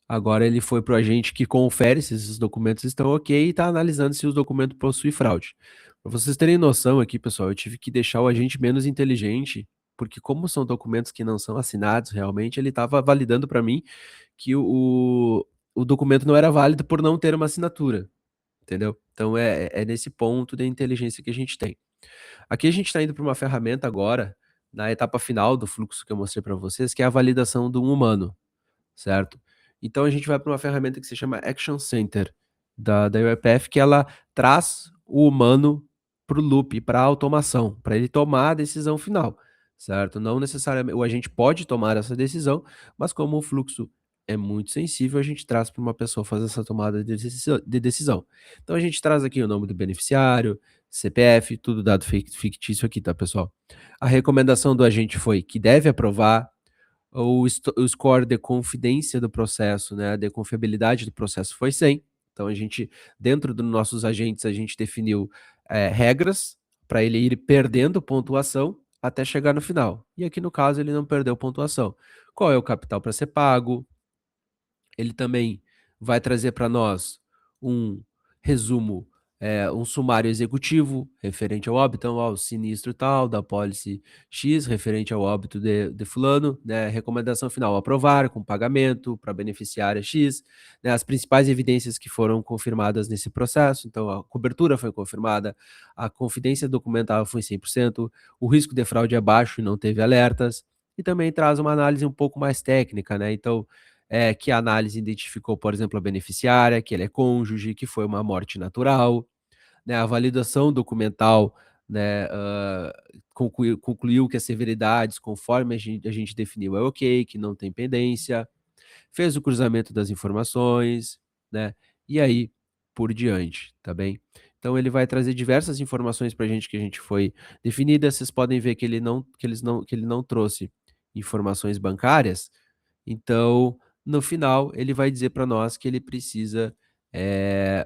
Agora ele foi para o agente que confere se esses documentos estão ok e está analisando se os documentos possuem fraude. Para vocês terem noção aqui, pessoal, eu tive que deixar o agente menos inteligente, porque como são documentos que não são assinados realmente, ele estava validando para mim que o documento não era válido por não ter uma assinatura, entendeu? Então é nesse ponto de inteligência que a gente tem. Aqui a gente está indo para uma ferramenta agora, na etapa final do fluxo que eu mostrei para vocês, que é a validação do humano, certo? Então a gente vai para uma ferramenta que se chama Action Center da UiPath, que ela traz o humano para o loop, para a automação, para ele tomar a decisão final. certo? Não necessariamente, o agente pode tomar essa decisão, mas como o fluxo é muito sensível, a gente traz para uma pessoa fazer essa tomada de decisão. Então a gente traz aqui o nome do beneficiário, CPF, tudo dado fictício aqui, tá, pessoal? A recomendação do agente foi que deve aprovar o score de confidência do processo, né, de confiabilidade do processo foi 100. Então a gente, dentro dos nossos agentes, a gente definiu regras para ele ir perdendo pontuação até chegar no final. E aqui no caso ele não perdeu pontuação. Qual é o capital para ser pago? Ele também vai trazer para nós um resumo, um sumário executivo referente ao óbito, então, o sinistro tal, da pólice X, referente ao óbito de fulano, né? Recomendação final, aprovar com pagamento para beneficiária X, né? As principais evidências que foram confirmadas nesse processo, então a cobertura foi confirmada, a confidência documental foi 100%, o risco de fraude é baixo e não teve alertas, e também traz uma análise um pouco mais técnica, né? Então, que a análise identificou, por exemplo, a beneficiária, que ele é cônjuge, que foi uma morte natural, né, a validação documental, né, concluiu que as severidades, conforme a gente definiu, é ok, que não tem pendência, fez o cruzamento das informações, né, e aí por diante, tá bem? Então ele vai trazer diversas informações para a gente que a gente foi definida. Vocês podem ver que ele não trouxe informações bancárias, então, no final, ele vai dizer para nós que ele precisa,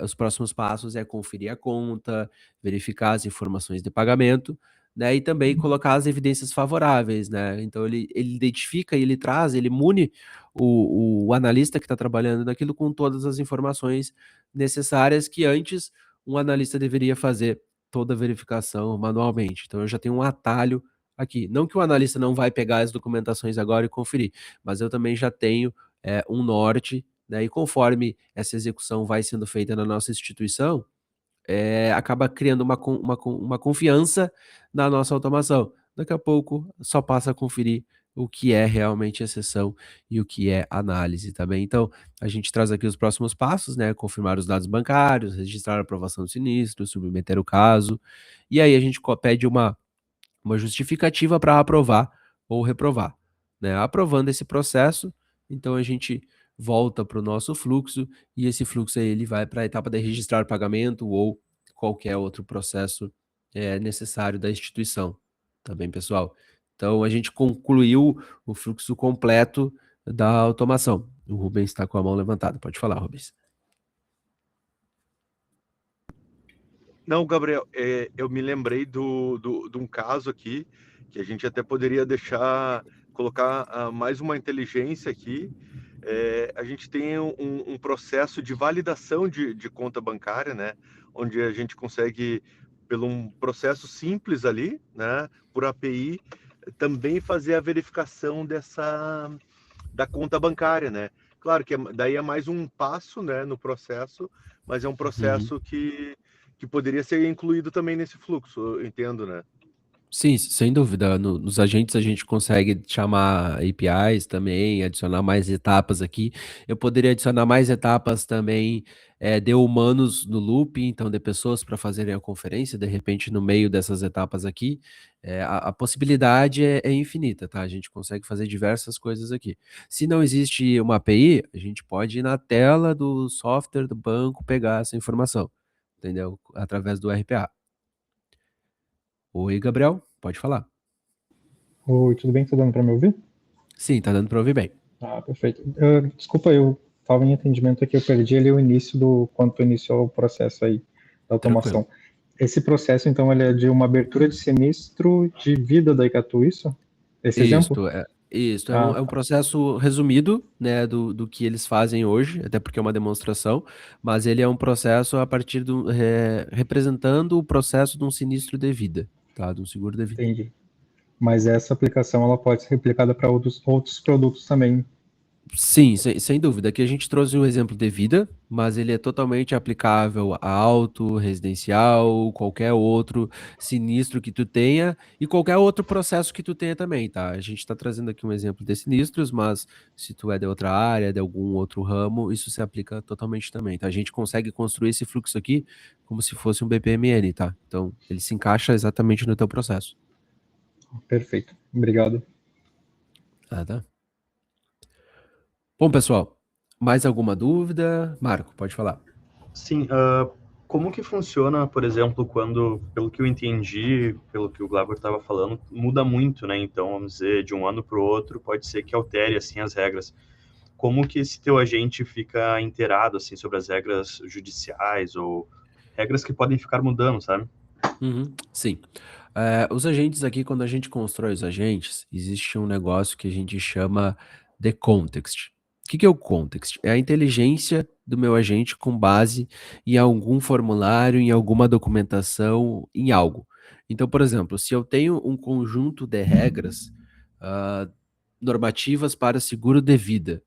os próximos passos é conferir a conta, verificar as informações de pagamento, né, e também colocar as evidências favoráveis, né. Então ele identifica e ele traz, ele mune o analista que está trabalhando naquilo com todas as informações necessárias que antes um analista deveria fazer toda a verificação manualmente. Então eu já tenho um atalho aqui. Não que o analista não vai pegar as documentações agora e conferir, mas eu também já tenho um norte, né? E conforme essa execução vai sendo feita na nossa instituição, acaba criando uma confiança na nossa automação. Daqui a pouco só passa a conferir o que é realmente exceção e o que é análise, tá bem? Então, a gente traz aqui os próximos passos, né? Confirmar os dados bancários, registrar a aprovação do sinistro, submeter o caso, e aí a gente pede uma justificativa para aprovar ou reprovar, né? Aprovando esse processo, então a gente volta para o nosso fluxo e esse fluxo aí ele vai para a etapa de registrar pagamento ou qualquer outro processo necessário da instituição, tá bem, pessoal? Então a gente concluiu o fluxo completo da automação. O Rubens está com a mão levantada, pode falar, Rubens. Não, Gabriel, eu me lembrei de um caso aqui, que a gente até poderia colocar mais uma inteligência aqui. A gente tem um processo de validação de conta bancária, né? Onde a gente consegue, pelo um processo simples ali, né? Por API, também fazer a verificação da conta bancária, né? Claro que daí é mais um passo, né, no processo, mas é um processo que poderia ser incluído também nesse fluxo, eu entendo, né? Sim, sem dúvida. Nos agentes a gente consegue chamar APIs também, adicionar mais etapas aqui. Eu poderia adicionar mais etapas também de humanos no loop, então de pessoas para fazerem a conferência, de repente no meio dessas etapas aqui. A possibilidade é infinita, tá? A gente consegue fazer diversas coisas aqui. Se não existe uma API, a gente pode ir na tela do software do banco pegar essa informação, entendeu? Através do RPA. Oi, Gabriel, pode falar. Oi, tudo bem? Tá dando para me ouvir? Sim, tá dando para ouvir bem. Ah, perfeito. Desculpa, eu estava em atendimento aqui, eu perdi ali o início quando tu iniciou o processo aí da automação. Tranquilo. Esse processo, então, ele é de uma abertura de sinistro de vida da Icatu, isso? Esse exemplo? Isso, Ah, é um processo resumido, né, do que eles fazem hoje, até porque é uma demonstração, mas ele é um processo a partir representando o processo de um sinistro de vida, tá, de um seguro de vida. entendi. Mas essa aplicação, ela pode ser replicada para outros produtos também. Sim, sem dúvida. Aqui a gente trouxe um exemplo de vida, mas ele é totalmente aplicável a auto, residencial, qualquer outro sinistro que tu tenha e qualquer outro processo que tu tenha também, tá? A gente está trazendo aqui um exemplo de sinistros, mas se tu é de outra área, de algum outro ramo, isso se aplica totalmente também, tá? A gente consegue construir esse fluxo aqui como se fosse um BPMN, tá? Então, ele se encaixa exatamente no teu processo. Perfeito. Obrigado. Ah, tá. Bom, pessoal, mais alguma dúvida? Marco, pode falar. Sim, como que funciona, por exemplo, quando, pelo que eu entendi, pelo que o Glauber estava falando, muda muito, né? Então, vamos dizer, de um ano para o outro, pode ser que altere, assim, as regras. Como que esse teu agente fica inteirado, assim, sobre as regras judiciais ou regras que podem ficar mudando, sabe? Sim. Os agentes aqui, quando a gente constrói os agentes, existe um negócio que a gente chama de context. O que é o context? É a inteligência do meu agente com base em algum formulário, em alguma documentação, em algo. Então, por exemplo, se eu tenho um conjunto de regras, ah, normativas para seguro de vida,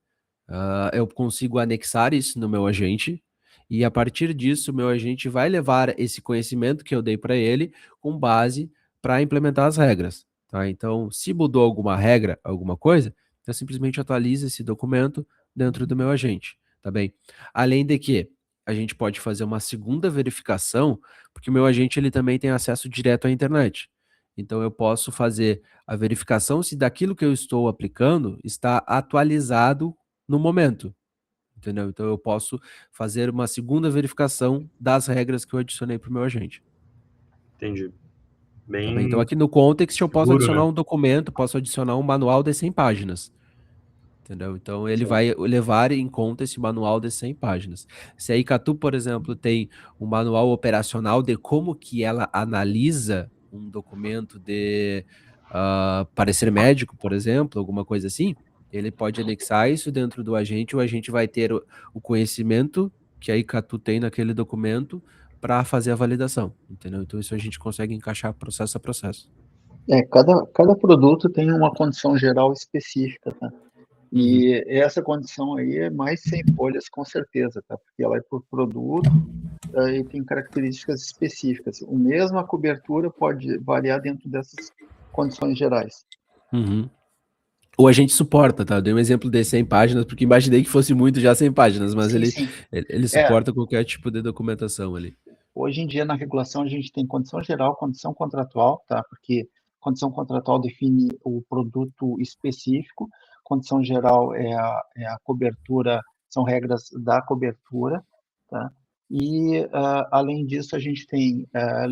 eu consigo anexar isso no meu agente, e a partir disso, o meu agente vai levar esse conhecimento que eu dei para ele com base para implementar as regras. Tá? Então, se mudou alguma regra, alguma coisa, eu simplesmente atualizo esse documento dentro do meu agente. Tá bem? Além de que a gente pode fazer uma segunda verificação, porque o meu agente ele também tem acesso direto à internet. Então, eu posso fazer a verificação se daquilo que eu estou aplicando está atualizado no momento, entendeu? Então eu posso fazer uma segunda verificação das regras que eu adicionei para o meu agente. Entendi. Tá bem? Então Bem aqui no Context eu posso seguro, adicionar né? um documento, posso adicionar um manual de 100 páginas. Entendeu? Então ele Sim. vai levar em conta esse manual de 100 páginas. Se a Icatu, por exemplo, tem um manual operacional de como que ela analisa um documento de parecer médico, por exemplo, alguma coisa assim, ele pode anexar isso dentro do agente, o agente vai ter o conhecimento que a Icatu tem naquele documento para fazer a validação, entendeu? Então isso a gente consegue encaixar processo a processo. Cada produto tem uma condição geral específica, tá? E essa condição aí é mais 100 folhas, com certeza, tá? Porque ela é por produto e tem características específicas. O mesmo a cobertura pode variar dentro dessas condições gerais. Uhum. O agente suporta, tá? Eu dei um exemplo de 100 páginas, porque imaginei que fosse muito já 100 páginas, mas Sim, ele, sim. ele É, suporta qualquer tipo de documentação ali. hoje em dia, na regulação, a gente tem condição geral, condição contratual, tá? Porque condição contratual define o produto específico, condição geral é a cobertura, são regras da cobertura, tá? E, além disso, a gente tem a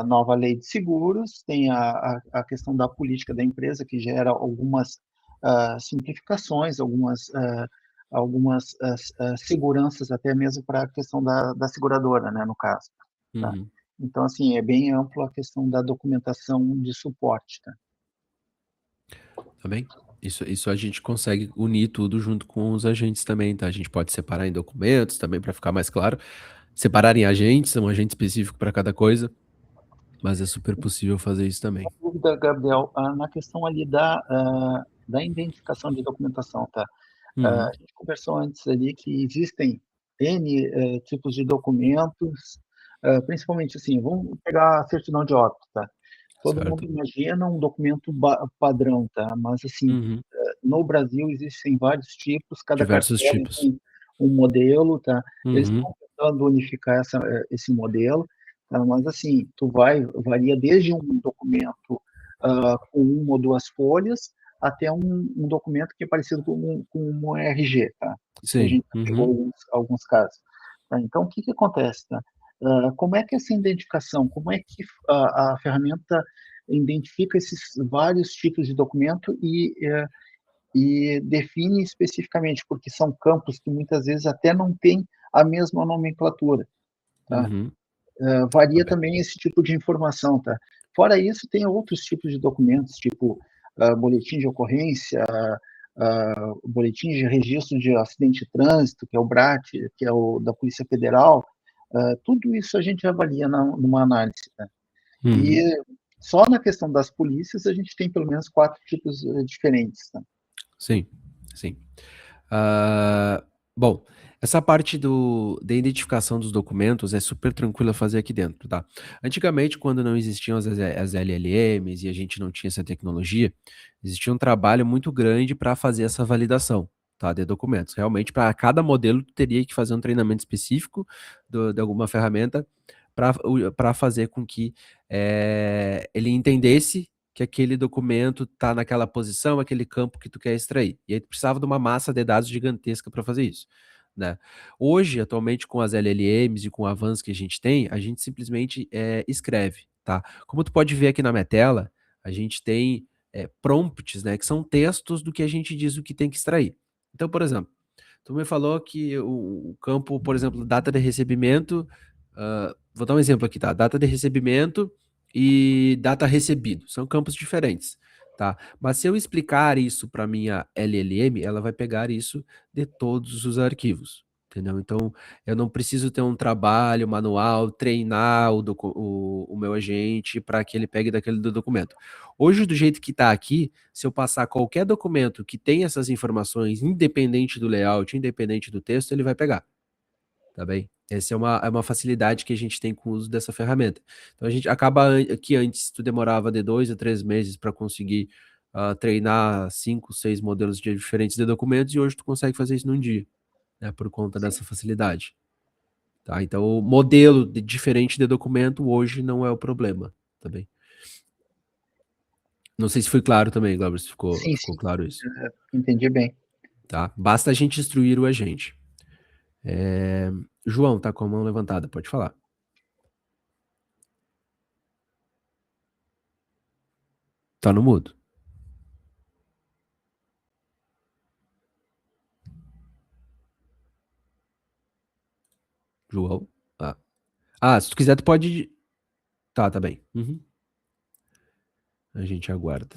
nova lei de seguros, tem a questão da política da empresa, que gera algumas simplificações, algumas seguranças, até mesmo para a questão da seguradora, né, no caso. Tá? Uhum. Então, assim, é bem ampla a questão da documentação de suporte. Tá? Tá bem? Isso a gente consegue unir tudo junto com os agentes também, tá? A gente pode separar em documentos também para ficar mais claro. Separar em agentes, um agente específico para cada coisa, mas é super possível fazer isso também. Uma dúvida, Gabriel, na questão ali da identificação de documentação, tá? A Uhum. gente conversou antes ali que existem N tipos de documentos, principalmente assim, vamos pegar a certidão de óbito, tá? Todo mundo Certo. imagina um documento padrão, tá? Mas, assim, Uhum. no Brasil existem vários tipos, cada Diversos cartório tipos. tem um modelo, tá? Eles Uhum. estão tentando unificar esse modelo, tá? Mas, assim, varia desde um documento com uma ou duas folhas até um documento que é parecido com um RG, tá? Isso a Sim. gente já pegou alguns casos. Tá? Então, o que define, tá? Como é que essa identificação, como é que a ferramenta identifica esses vários tipos de documento e define especificamente, porque são campos que muitas vezes até não têm a mesma nomenclatura, tá? Uhum. Tá Varia bem. também esse tipo de informação, tá? Fora isso, tem outros tipos de documentos, tipo boletim de ocorrência, boletim de registro de acidente de trânsito, que é o BRAT, que é o da Polícia Federal. Tudo isso a gente avalia numa análise, tá? E Uhum. só na questão das polícias a gente tem pelo menos 4 tipos diferentes, tá? Sim, sim. Bom, essa parte da identificação dos documentos é super tranquila fazer aqui dentro, tá? Antigamente, quando não existiam as LLMs e a gente não tinha essa tecnologia, existia um trabalho muito grande para fazer essa validação, tá, de documentos. Realmente, para cada modelo, tu teria que fazer um treinamento específico de alguma ferramenta para fazer com que ele entendesse que aquele documento está naquela posição, aquele campo que tu quer extrair. E aí tu precisava de uma massa de dados gigantesca para fazer isso, né? Hoje, atualmente, com as LLMs e com o avanço que a gente simplesmente escreve, tá? Como tu pode ver aqui na minha tela, a gente tem prompts, né? Que são textos do que a gente diz o que tem que extrair. Então, por exemplo, tu me falou que o campo, por exemplo, data de recebimento, vou dar um exemplo aqui, tá? Data de recebimento e data recebido, são campos diferentes, tá? Mas se eu explicar isso para minha LLM, ela vai pegar isso de todos os arquivos, entendeu? Então, eu não preciso ter um trabalho manual, treinar o meu agente para que ele pegue daquele do documento. Hoje, do jeito que está aqui, se eu passar qualquer documento que tem essas informações, independente do layout, independente do texto, ele vai pegar, tá bem? Essa é uma facilidade que a gente tem com o uso dessa ferramenta. Então, a gente acaba que antes tu demorava de 2 a 3 meses para conseguir treinar 5, 6 modelos diferentes de documentos, e hoje tu consegue fazer isso num dia, né, por conta dessa facilidade. Tá? Então, o modelo diferente de documento hoje não é o problema, tá bem? Não sei se foi claro também, Glauber, se ficou claro isso. Entendi bem. Tá? Basta a gente instruir o agente. João, tá com a mão levantada, pode falar. Tá no mudo. João? Se tu quiser, tu pode... Tá bem. Uhum. A gente aguarda.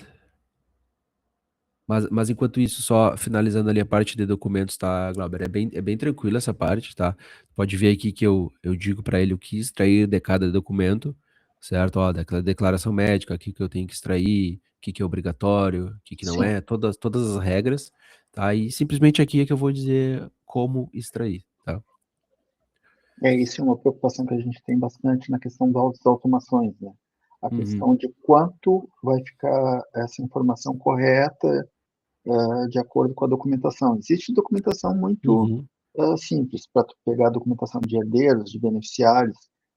Mas enquanto isso, só finalizando ali a parte de documentos, tá, Glauber? É bem tranquilo essa parte, tá? Pode ver aqui que eu digo para ele o que extrair de cada documento, certo? Ó, daquela declaração médica, aqui que eu tenho que extrair, o que é obrigatório, o que não é, todas as regras, tá? E simplesmente aqui é que eu vou dizer como extrair, tá? Isso é uma preocupação que a gente tem bastante na questão das automações, né? A questão de quanto vai ficar essa informação correta de acordo com a documentação. Existe documentação muito simples para pegar a documentação de herdeiros, de beneficiários,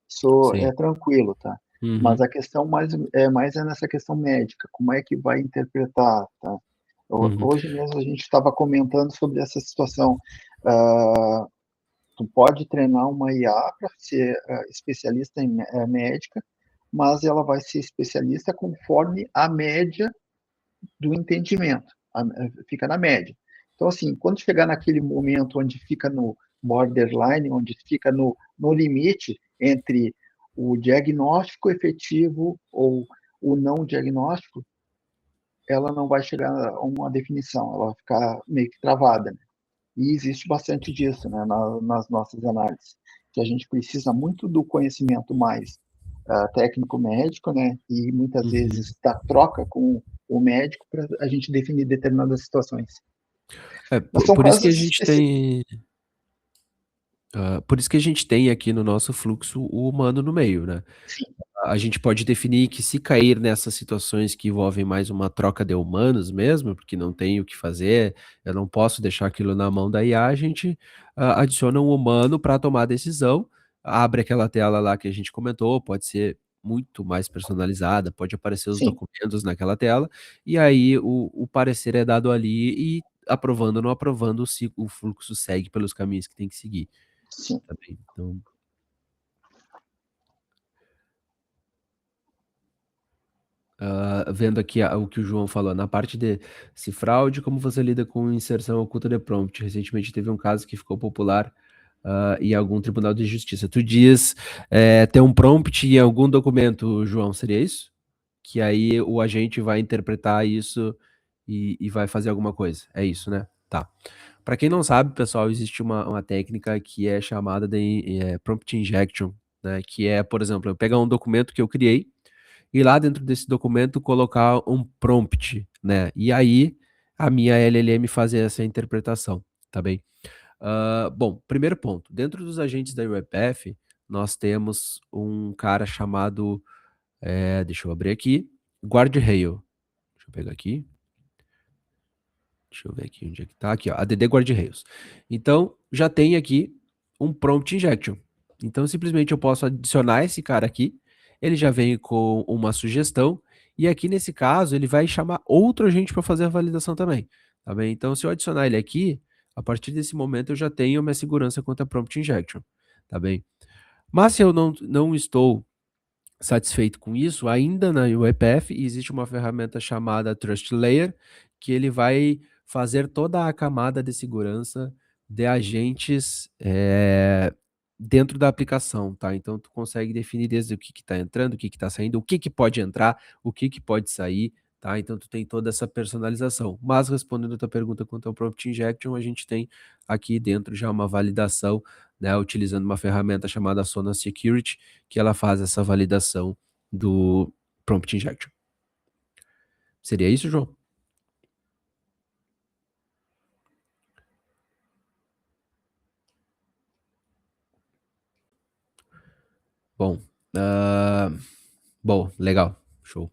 isso Sim. é tranquilo, tá? Mas a questão mais é nessa questão médica, como é que vai interpretar, tá? Hoje mesmo a gente estava comentando sobre essa situação. Tu pode treinar uma IA para ser especialista em médica, mas ela vai ser especialista conforme a média do entendimento, fica na média. Então, assim, quando chegar naquele momento onde fica no borderline, onde fica no limite entre o diagnóstico efetivo ou o não diagnóstico, ela não vai chegar a uma definição, ela vai ficar meio que travada, né? E existe bastante disso, né, nas nossas análises, que a gente precisa muito do conhecimento mais técnico-médico, né, e muitas vezes da troca com o médico para a gente definir determinadas situações. Por isso que a gente tem... por isso que a gente tem aqui no nosso fluxo o humano no meio, né? Sim. A gente pode definir que se cair nessas situações que envolvem mais uma troca de humanos mesmo, porque não tem o que fazer, eu não posso deixar aquilo na mão da IA, a gente adiciona um humano para tomar a decisão, abre aquela tela lá que a gente comentou, pode ser muito mais personalizada, pode aparecer os documentos naquela tela, e aí o parecer é dado ali e aprovando ou não aprovando, o fluxo segue pelos caminhos que tem que seguir. Sim. Também. Então... vendo aqui o que o João falou, na parte de se fraude, como você lida com inserção oculta de prompt? Recentemente teve um caso que ficou popular em algum tribunal de justiça. Tu diz ter um prompt em algum documento, João, seria isso? Que aí o agente vai interpretar isso e vai fazer alguma coisa. É isso, né? Tá. Para quem não sabe, pessoal, existe uma técnica que é chamada de prompt injection, né? Que é, por exemplo, eu pegar um documento que eu criei, e lá dentro desse documento colocar um prompt, né? E aí a minha LLM fazer essa interpretação, tá bem? Bom, primeiro ponto, dentro dos agentes da UiPath, nós temos um cara chamado, deixa eu abrir aqui, guardrail. Deixa eu pegar aqui. Deixa eu ver aqui onde é que tá. Aqui, ó, ADD guardrails. Então, já tem aqui um prompt injection. Então, simplesmente eu posso adicionar esse cara aqui, ele já vem com uma sugestão, E aqui nesse caso, ele vai chamar outro agente para fazer a validação também, tá bem? Então, se eu adicionar ele aqui, a partir desse momento eu já tenho minha segurança contra prompt injection, tá bem? Mas se eu não estou satisfeito com isso, ainda na UiPath existe uma ferramenta chamada Trust Layer, que ele vai fazer toda a camada de segurança de agentes dentro da aplicação, tá? Então, tu consegue definir desde o que está entrando, o que está saindo, o que pode entrar, o que pode sair, tá? Então, tu tem toda essa personalização. Mas, respondendo a tua pergunta quanto ao Prompt Injection, a gente tem aqui dentro já uma validação, né, utilizando uma ferramenta chamada Sonos Security, que ela faz essa validação do Prompt Injection. Seria isso, João? Bom, legal, show.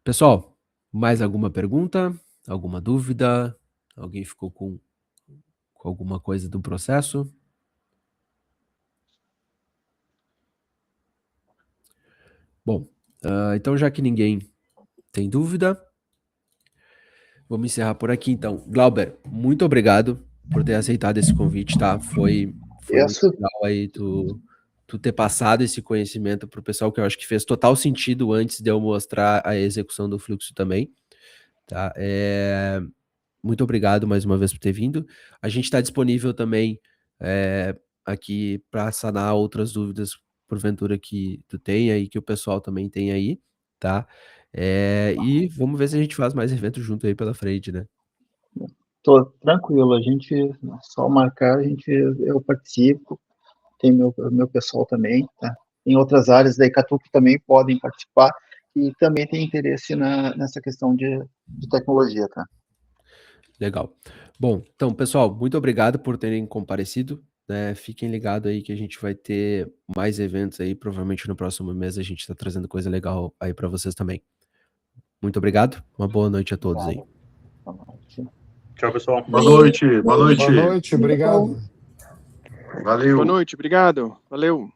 Pessoal, mais alguma pergunta? Alguma dúvida? Alguém ficou com alguma coisa do processo? Bom, então já que ninguém tem dúvida, vamos encerrar por aqui então. Glauber, muito obrigado por ter aceitado esse convite, tá? Foi muito legal aí tu ter passado esse conhecimento para o pessoal, que eu acho que fez total sentido antes de eu mostrar a execução do fluxo também, tá? Muito obrigado mais uma vez por ter vindo. A gente está disponível também aqui para sanar outras dúvidas, porventura, que tu tenha e que o pessoal também tem aí, tá? E vamos ver se a gente faz mais eventos junto aí pela frente, né? Tô tranquilo, a gente só marcar, eu participo, tem meu pessoal também, tá? Em outras áreas da Icatu que também podem participar e também tem interesse nessa questão de tecnologia, tá? Legal. Bom, então, pessoal, muito obrigado por terem comparecido, né? Fiquem ligados aí que a gente vai ter mais eventos aí, provavelmente no próximo mês a gente está trazendo coisa legal aí para vocês também. Muito obrigado, uma boa noite a todos aí. Tchau, pessoal. Boa noite, boa noite. Boa noite, obrigado. Valeu. Boa noite, obrigado. Valeu.